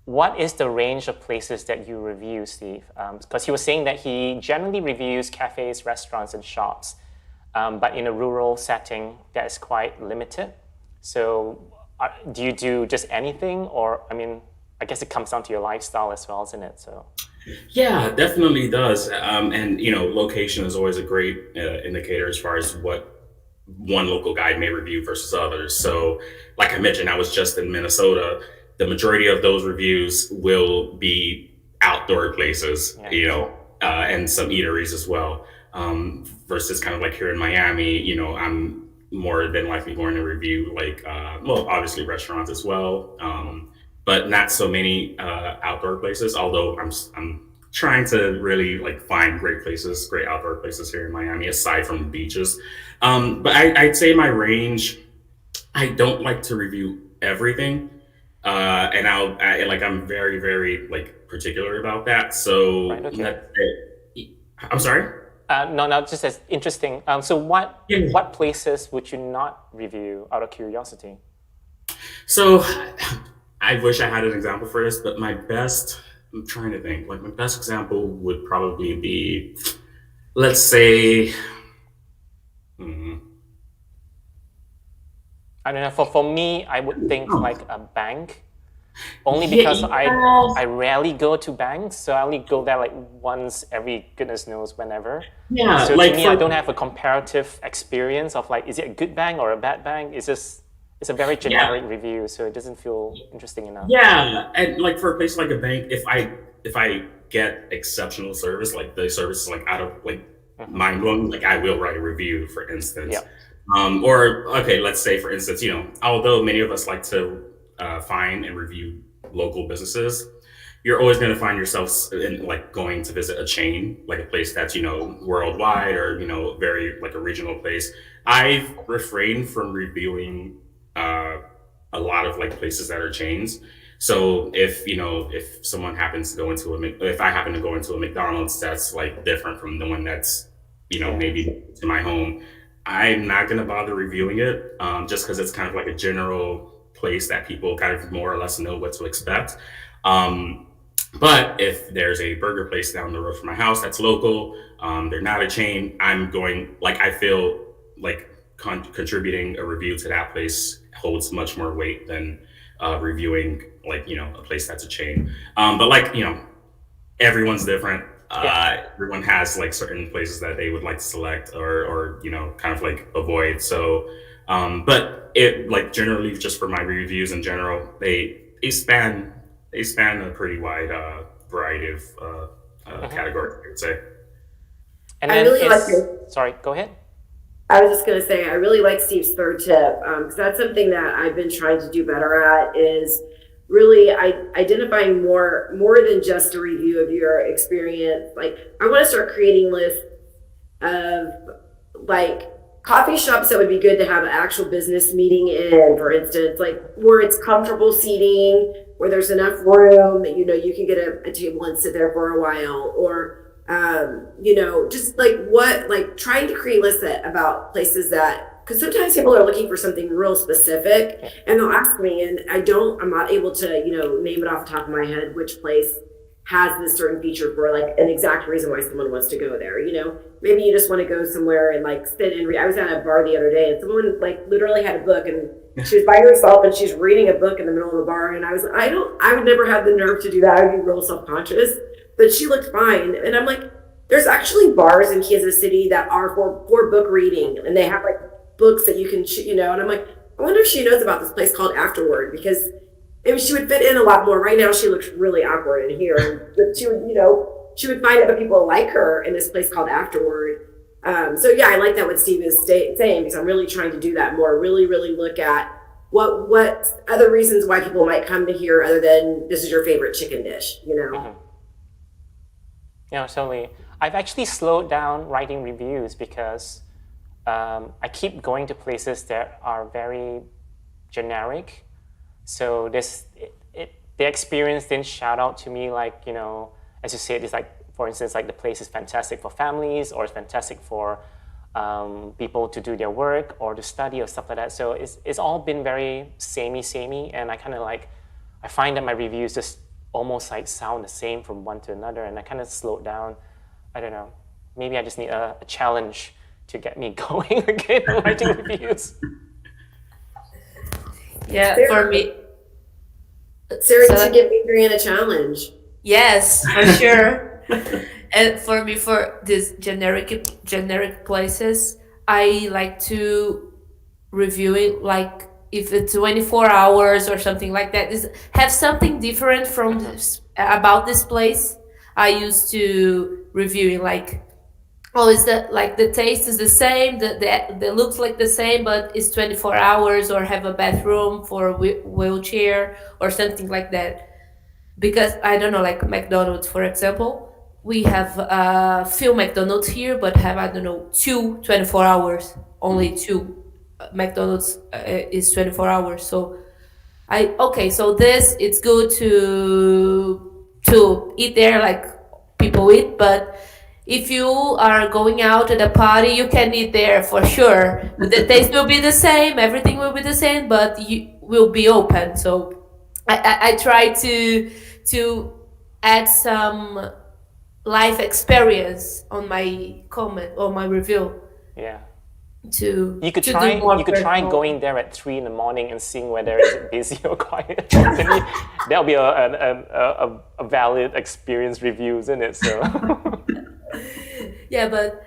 what is the range of places that you review, Steve? Because he was saying that he generally reviews cafes, restaurants, and shops, but in a rural setting, that is quite limited. So do you do just anything? Or, I mean, I guess it comes down to your lifestyle as well, isn't it? So, yeah, definitely does. And location is always a great indicator as far as what one local guide may review versus others. So, like I mentioned, I was just in Minnesota. The majority of those reviews will be outdoor places, yeah. And some eateries as well. Versus kind of like here in Miami, I'm more than likely going to review like, well, obviously restaurants as well, but not so many outdoor places. Although I'm trying to really like find great places, great outdoor places here in Miami, aside from the beaches. But I'd say my range. I don't like to review everything, and I'm very like particular about that. So Right. Okay. let's say, I'm sorry. No, no, just as interesting. So Yeah. what places would you not review out of curiosity? So I wish I had an example for this, but my best. I'm trying to think. Like my best example would probably be, let's say, hmm, I don't know. For me, I would think oh, like a bank, only yeah, because yeah, I rarely go to banks, so I only go there like once every goodness knows whenever. yeah. So to Like me, I for don't have a comparative experience of like, is it a good bank or a bad bank? It's a very yeah. generic review, so it doesn't feel interesting enough. Yeah, and like for a place like a bank, if I get exceptional service, like the service is like out of like Hmm. mind blowing, like I will write a review, for instance. Yep. Or okay, let's say for instance, although many of us like to find and review local businesses, you're always going to find yourself in like going to visit a chain, like a place that's worldwide or very like a regional place. I've refrained from reviewing uh, a lot of like places that are chains. So if someone happens to go into if I happen to go into a McDonald's that's like different from the one that's Yeah. maybe to my home, I'm not going to bother reviewing it, just because it's kind of like a general place that people kind of more or less know what to expect. Um, but if there's a burger place down the road from my house that's local, they're not a chain, I'm going, like, I feel like contributing a review to that place holds much more weight than reviewing, like, a place that's a chain. But, like, everyone's different. Yeah. Everyone has like certain places that they would like to select or kind of like avoid. So, but it like generally just for my reviews in general, they span a pretty wide variety of Hmm. categories, I would say. And I then really like your sorry, go ahead. I was just going to say, I really like Steve's third tip because that's something that I've been trying to do better at is really identifying more than just a review of your experience. Like I want to start creating lists of like coffee shops that would be good to have an actual business meeting in, for instance, like where it's comfortable seating, where there's enough room that you can get a table and sit there for a while, or just like what like trying to create lists about places that because sometimes people are looking for something real specific Yeah. and they'll ask me and I'm not able to name it off the top of my head which place has this certain feature for like an exact reason why someone wants to go there. Maybe you just want to go somewhere and like sit and read. I was at a bar the other day and someone like literally had a book and she was by herself and she's reading a book in the middle of a bar and I would never have the nerve to do that. I would be real self-conscious, but she looked fine and I'm like, there's actually bars in Kansas City that are for book reading and they have like books that you can and I'm like, I wonder if she knows about this place called Afterword because she would fit in a lot more. Right now, she looks really awkward in here. But she would find other people like her in this place called Afterward. So yeah, I like that what Steve is saying because I'm really trying to do that more. Really, really look at what other reasons why people might come to here other than this is your favorite chicken dish. Hmm. Yeah, totally. I've actually slowed down writing reviews because I keep going to places that are very generic. So the experience didn't shout out to me like, as you said, it's like, for instance, like the place is fantastic for families or it's fantastic for people to do their work or to study or stuff like that. So it's all been very samey, and I kind of like, I find that my reviews just almost like sound the same from one to another, and I kind of slowed down. I don't know. Maybe I just need a challenge to get me going again writing reviews. Yeah, for Sarah, me, Sarah, you so should give Adrian a challenge. yes, for sure. And for me, for these generic places, I like to review it like if it's 24 hours or something like that. Is have something different from Hmm. this, about this place. I used to review it like, oh, is that like the taste is the same, the looks like the same, but it's 24 hours or have a bathroom for a wheelchair or something like that. Because I don't know, like McDonald's, for example, we have a few McDonald's here, but have, I don't know, two 24 hours. Only two McDonald's is 24 hours. So so this it's good to eat there like people eat, but if you are going out at a party, you can eat there for sure. The taste will be the same, everything will be the same, but you will be open. So I try to add some life experience on my comment or my review Yeah. to You could to try. do more You could try personal. going there at 3 in the morning and seeing whether is it busy or quiet. Then that'll be a valid experience review, isn't it? So Yeah, but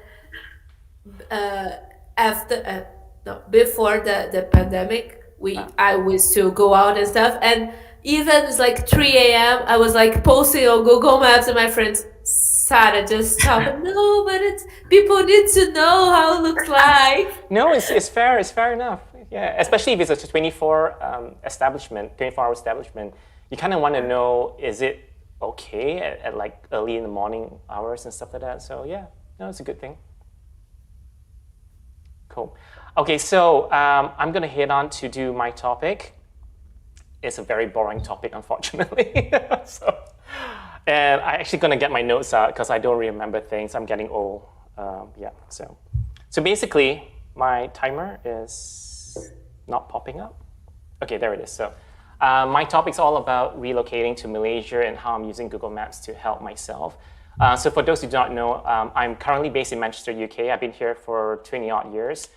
after no, before the pandemic, I was to go out and stuff, and even it's like 3 a.m. I was like posting on Google Maps, and my friends, Sarah, just stop. No, but it's people need to know how it looks like. no, it's fair. It's fair enough. Yeah, especially if it's a 24-hour establishment. You kind of want to know, is it okay at like early in the morning hours and stuff like that. So yeah, no, it's a good thing. Cool. Okay, so I'm gonna head on to do my topic. It's a very boring topic, unfortunately. So, and I'm actually gonna get my notes out because I don't remember things. I'm getting old. Yeah. So basically, my timer is not popping up. Okay, there it is. So, my topic's all about relocating to Malaysia and how I'm using Google Maps to help myself. So for those who don't know, I'm currently based in Manchester, UK. I've been here for 20 odd years.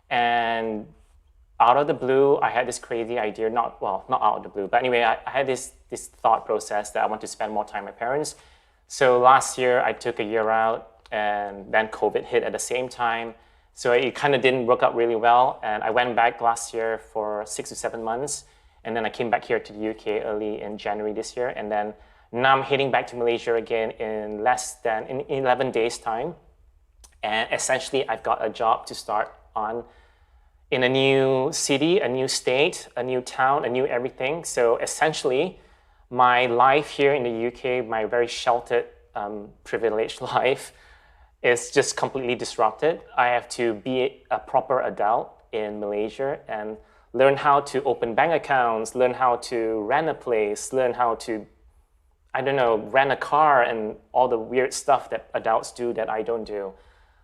And out of the blue, I had this crazy idea, not out of the blue, but anyway, I had this thought process that I want to spend more time with my parents. So last year, I took a year out, and then COVID hit at the same time. So it kind of didn't work out really well. And I went back last year for 6 to 7 months. And then I came back here to the UK early in January this year. And then now I'm heading back to Malaysia again in in 11 days' time. And essentially, I've got a job to start on in a new city, a new state, a new town, a new everything. So essentially, my life here in the UK, my very sheltered, privileged life, is just completely disrupted. I have to be a proper adult in Malaysia and learn how to open bank accounts, learn how to rent a place, learn how to, I don't know, rent a car and all the weird stuff that adults do that I don't do.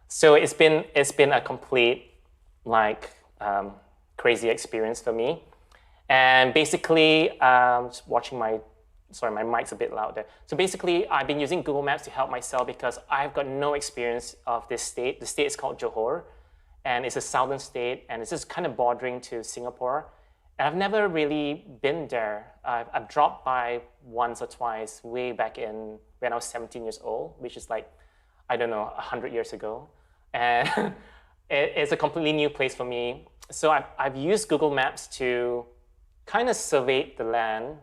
So it's been a complete crazy experience for me. And basically, just watching my mic's a bit loud there. So basically, I've been using Google Maps to help myself because I've got no experience of this state. The state is called Johor, and it's a southern state, and it's just kind of bordering to Singapore. And I've never really been there. I've dropped by once or twice way back in when I was 17 years old, which is like, I don't know, 100 years ago. And it's a completely new place for me. So I've used Google Maps to kind of survey the land.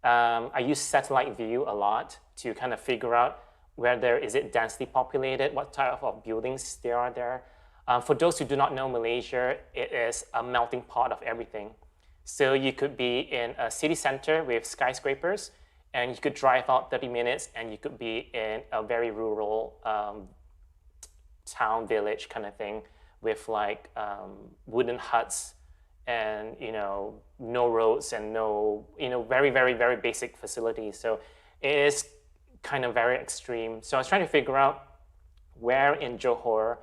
I use satellite view a lot to kind of figure out whether is it densely populated, what type of buildings there are there. For those who do not know Malaysia, it is a melting pot of everything. So you could be in a city center with skyscrapers, and you could drive out 30 minutes, and you could be in a very rural town, village kind of thing with like wooden huts and, no roads and no, very, very, very basic facilities. So it is kind of very extreme. So I was trying to figure out where in Johor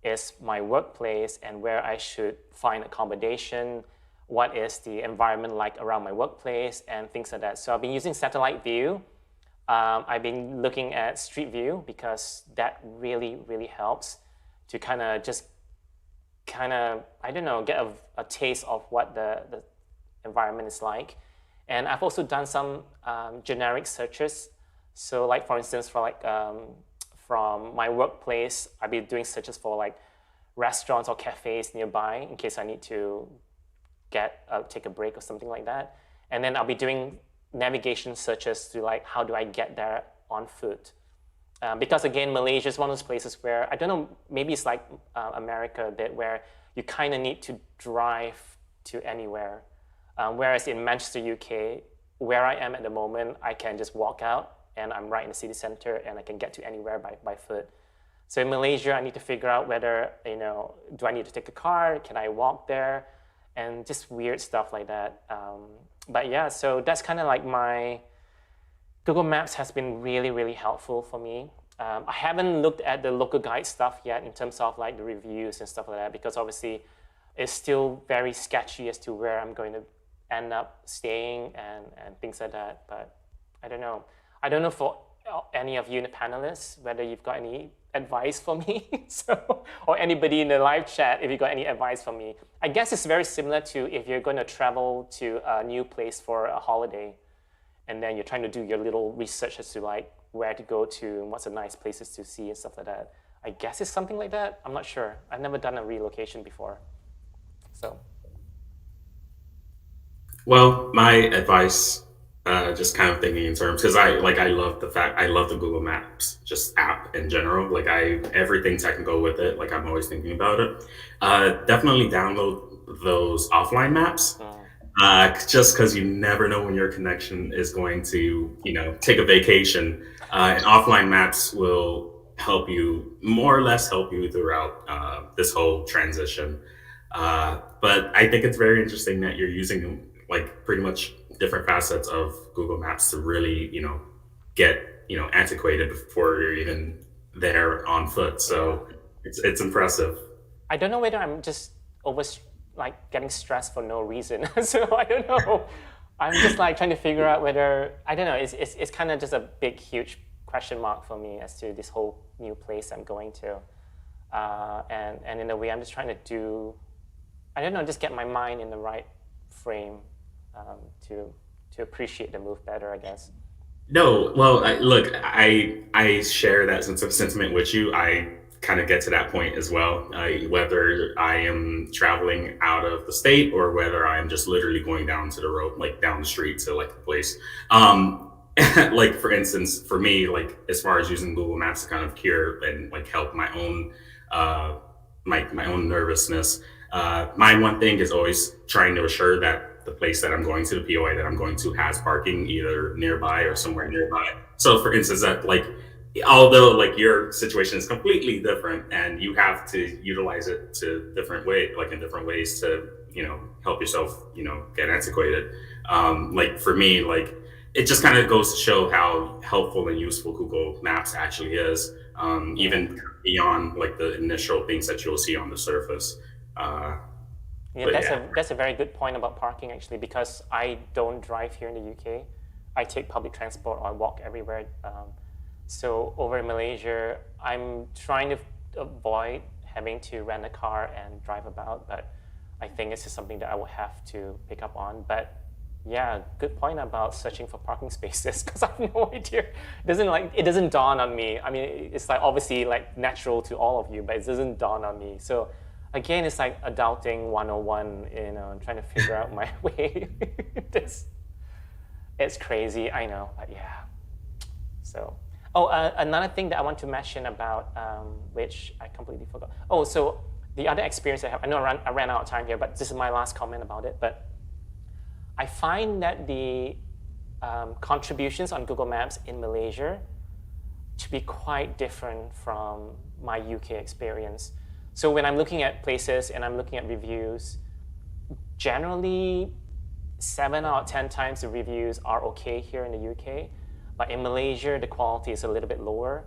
is my workplace and where I should find accommodation, what is the environment like around my workplace and things like that. So I've been using satellite view. I've been looking at street view because that really, really helps to I don't know, get a taste of what the environment is like. And I've also done some generic searches. So like, for instance, from my workplace, I've been doing searches for like restaurants or cafes nearby in case I need to take a break or something like that. And then I'll be doing navigation searches to like, how do I get there on foot? Because again, Malaysia is one of those places where, I don't know, maybe it's like America a bit, where you kind of need to drive to anywhere. Whereas in Manchester, UK, where I am at the moment, I can just walk out and I'm right in the city center and I can get to anywhere by foot. So in Malaysia, I need to figure out whether, do I need to take a car? Can I walk there? And just weird stuff like that. But yeah, so that's kind of like my Google Maps has been really, really helpful for me. I haven't looked at the local guide stuff yet in terms of like the reviews and stuff like that, because obviously it's still very sketchy as to where I'm going to end up staying and things like that. But I don't know. I don't know for any of you in the panelists whether you've got any advice for me, or anybody in the live chat if you got any advice for me. I guess it's very similar to if you're going to travel to a new place for a holiday, and then you're trying to do your little research as to like where to go to and what's the nice places to see and stuff like that. I guess it's something like that. I'm not sure. I've never done a relocation before. So. Well, my advice, just kind of thinking in terms, because I love the Google Maps just app in general. Like everything technical with it. Like I'm always thinking about it. Definitely download those offline maps. Just because you never know when your connection is going to, take a vacation. And offline maps will more or less help you throughout this whole transition. But I think it's very interesting that you're using like pretty much different facets of Google Maps to really, get, antiquated before you're even there on foot. So it's impressive. I don't know whether I'm just getting stressed for no reason. So I don't know. I'm just like trying to figure out whether, I don't know, it's kind of just a big, huge question mark for me as to this whole new place I'm going to. And in a way, I'm just trying to do, I don't know, just get my mind in the right frame to appreciate the move better, I guess. No, well, I share that sense of sentiment with you. I kind of get to that point as well, whether I am traveling out of the state or whether I am just literally going down to the road, like down the street to like the place. Like for instance, for me, like as far as using Google Maps to kind of cure and like help my own my own nervousness, my one thing is always trying to assure that the place that I'm going to, the POI that I'm going to, has parking either nearby or somewhere nearby. So for instance, that like, although like your situation is completely different and you have to utilize it to different ways to, help yourself, get antiquated. Like for me, like it just kind of goes to show how helpful and useful Google Maps actually is, even beyond like the initial things that you'll see on the surface. That's a very good point about parking, actually, because I don't drive here in the UK. I take public transport or I walk everywhere. So over in Malaysia, I'm trying to avoid having to rent a car and drive about, but I think this is something that I will have to pick up on. But yeah, good point about searching for parking spaces, because I have no idea. It doesn't dawn on me. I mean, it's like obviously like natural to all of you, but it doesn't dawn on me. So again, it's like adulting 101, I'm trying to figure out my way. It's crazy, I know, but yeah. So, another thing that I want to mention about, which I completely forgot. Oh, so the other experience I have, I know I ran out of time here, but this is my last comment about it. But I find that the contributions on Google Maps in Malaysia to be quite different from my UK experience. So when I'm looking at places and I'm looking at reviews, generally 7 out of 10 times the reviews are okay here in the UK. But in Malaysia, the quality is a little bit lower,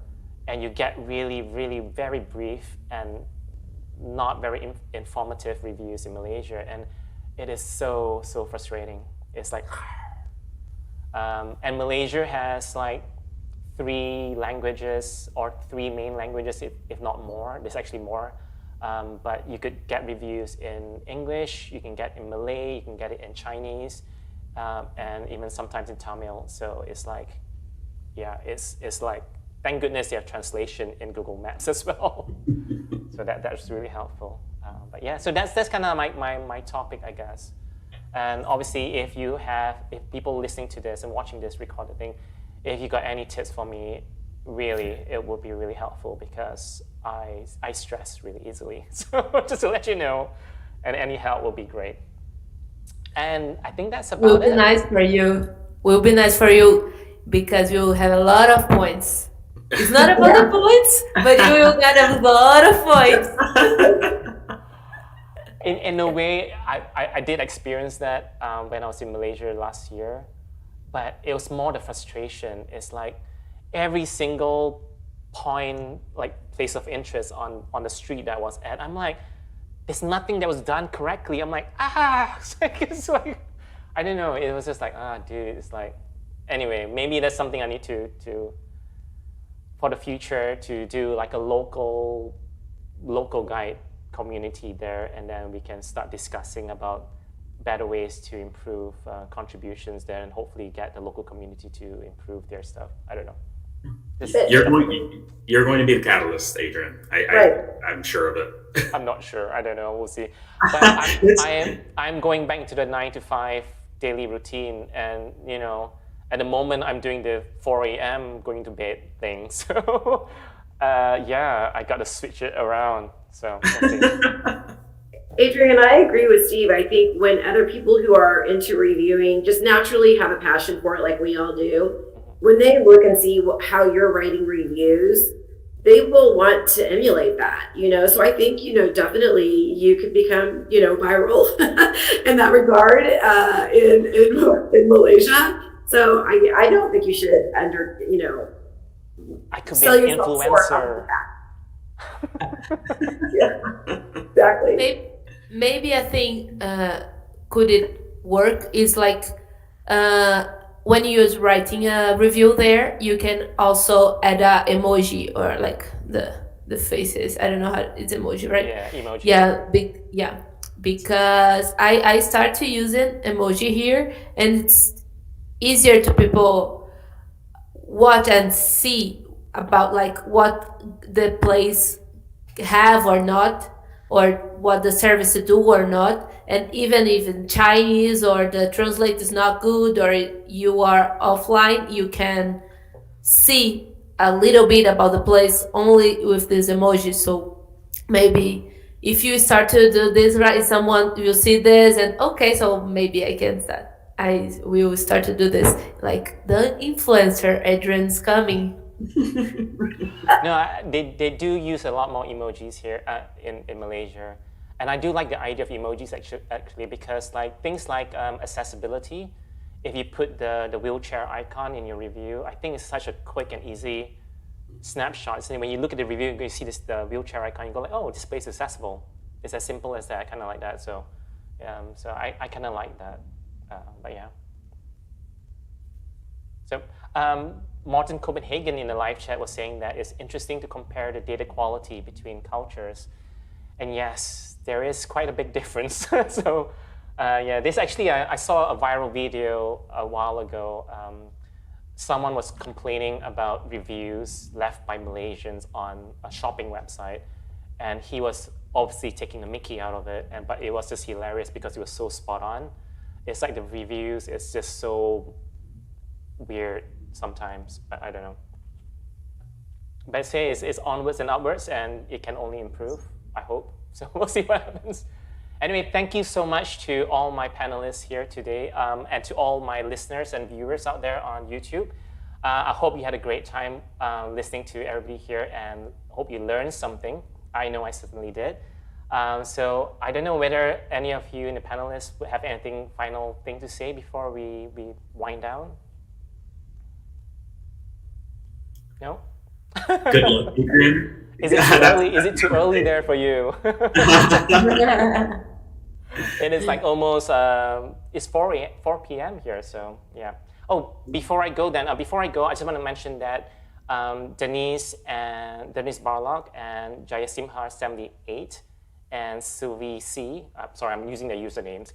and you get really, really very brief and not very informative reviews in Malaysia. And it is so, so frustrating. It's like, and Malaysia has like 3 languages or 3 main languages, if not more. There's actually more. But you could get reviews in English, you can get in Malay, you can get it in Chinese, and even sometimes in Tamil. So it's like, yeah, it's like, thank goodness they have translation in Google Maps as well. So that's really helpful. But yeah, so that's kind of my topic, I guess. And obviously, if people listening to this and watching this recorded thing, if you got any tips for me, really, it would be really helpful, because I stress really easily. So just to let you know, and any help will be great. And I think that's about it. Will be nice for you. because you will have a lot of points. It's not about the points, but you will get a lot of points. In a way, I did experience that when I was in Malaysia last year, but it was more the frustration. It's like every single point, like place of interest on the street that I was at, I'm like, there's nothing that was done correctly. I'm like, it's like, I don't know. It was just like, dude, it's like, anyway, maybe that's something I need to for the future, to do like a local guide community there, and then we can start discussing about better ways to improve contributions there, and hopefully get the local community to improve their stuff. I don't know. You're going to be the catalyst, Adrian. I'm sure of it. I'm not sure. I don't know. We'll see. But I'm going back into the 9 to 5 daily routine, and at the moment I'm doing the 4 a.m. going to bed thing. So I got to switch it around. So we'll see. Adrian, I agree with Steve. I think when other people who are into reviewing just naturally have a passion for it, like we all do, when they look and see how you're writing reviews, they will want to emulate that, So I think, definitely you could become, viral in that regard in Malaysia. So I don't think you should I could be an influencer. Yeah, exactly. Maybe I think could it work is like when you're writing a review there, you can also add a emoji or like the faces. I don't know how it's emoji, right? Yeah, emoji. Yeah, because I start to using emoji here, and it's easier to people watch and see about like what the place have or not, or what the service to do or not. And even if in Chinese or the translate is not good, or you are offline, you can see a little bit about the place only with this emoji. So maybe if you start to do this right, someone will see this and okay, so maybe I can start. I will start to do this. Like the influencer Adrian's coming. No, they do use a lot more emojis here in Malaysia, and I do like the idea of emojis actually because like things like accessibility, if you put the wheelchair icon in your review, I think it's such a quick and easy snapshot. So when you look at the review, you see the wheelchair icon, you go like, oh, this place is accessible. It's as simple as that, kind of like that. So, so I kind of like that, but yeah. So. Martin Copenhagen in the live chat was saying that it's interesting to compare the data quality between cultures. And yes, there is quite a big difference. So this actually, I saw a viral video a while ago. Someone was complaining about reviews left by Malaysians on a shopping website. And he was obviously taking the mickey out of it, but it was just hilarious because it was so spot on. It's like the reviews, it's just so weird sometimes, but I don't know. But say it's onwards and upwards, and it can only improve, I hope. So we'll see what happens. Anyway, thank you so much to all my panelists here today, and to all my listeners and viewers out there on YouTube. I hope you had a great time listening to everybody here, and hope you learned something. I know I certainly did. So I don't know whether any of you in the panelists would have anything final thing to say before we wind down. No? Good luck, Adrian. Is it too early? Is it too early there for you? It is like almost, it's 4 p.m. here, so yeah. Oh, before I go, I just want to mention that Denise Barlock and Jayasimha 78 and Sylvie C, sorry, I'm using their usernames.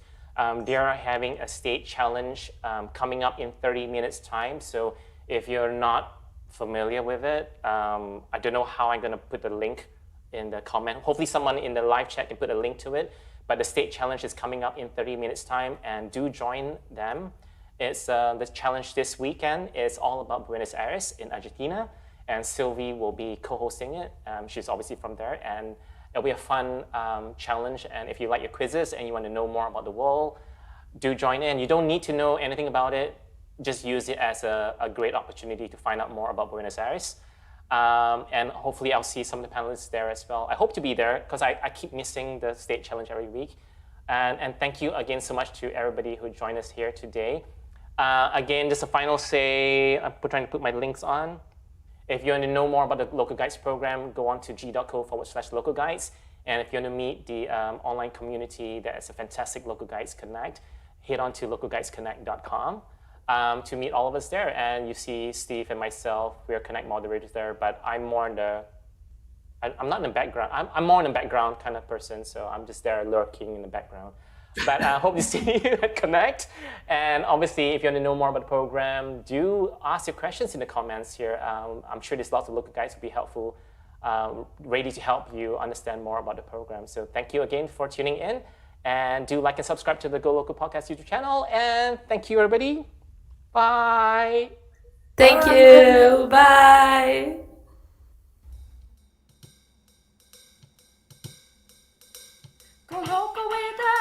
They are having a state challenge coming up in 30 minutes time. So if you're not familiar with it, I don't know how I'm gonna put the link in the comment. Hopefully someone in the live chat can put a link to it, but the state challenge is coming up in 30 minutes time, and do join them. It's the challenge this weekend is all about Buenos Aires in Argentina, and Sylvie will be co-hosting it. She's obviously from there, and it'll be a fun challenge. And if you like your quizzes and you want to know more about the world, do join in. You don't need to know anything about it. just use it as a great opportunity to find out more about Buenos Aires. And hopefully I'll see some of the panelists there as well. I hope to be there because I keep missing the state challenge every week. And thank you again so much to everybody who joined us here today. Again, just a final say, I'm trying to put my links on. If you want to know more about the Local Guides program, go on to g.co/localguides. And if you want to meet the online community that is a fantastic Local Guides Connect, head on to localguidesconnect.com to meet all of us there. And you see Steve and myself, we are Connect moderators there, but I'm more in the, I'm not in the background. I'm more in the background kind of person, so I'm just there lurking in the background. But I hope to see you at Connect. And obviously, if you want to know more about the program, do ask your questions in the comments here. I'm sure there's lots of local guides who will be helpful, ready to help you understand more about the program. So thank you again for tuning in. And do like and subscribe to the Go Loco Podcast YouTube channel. And thank you, everybody. Bye. Thank you. Bye. Go local with us.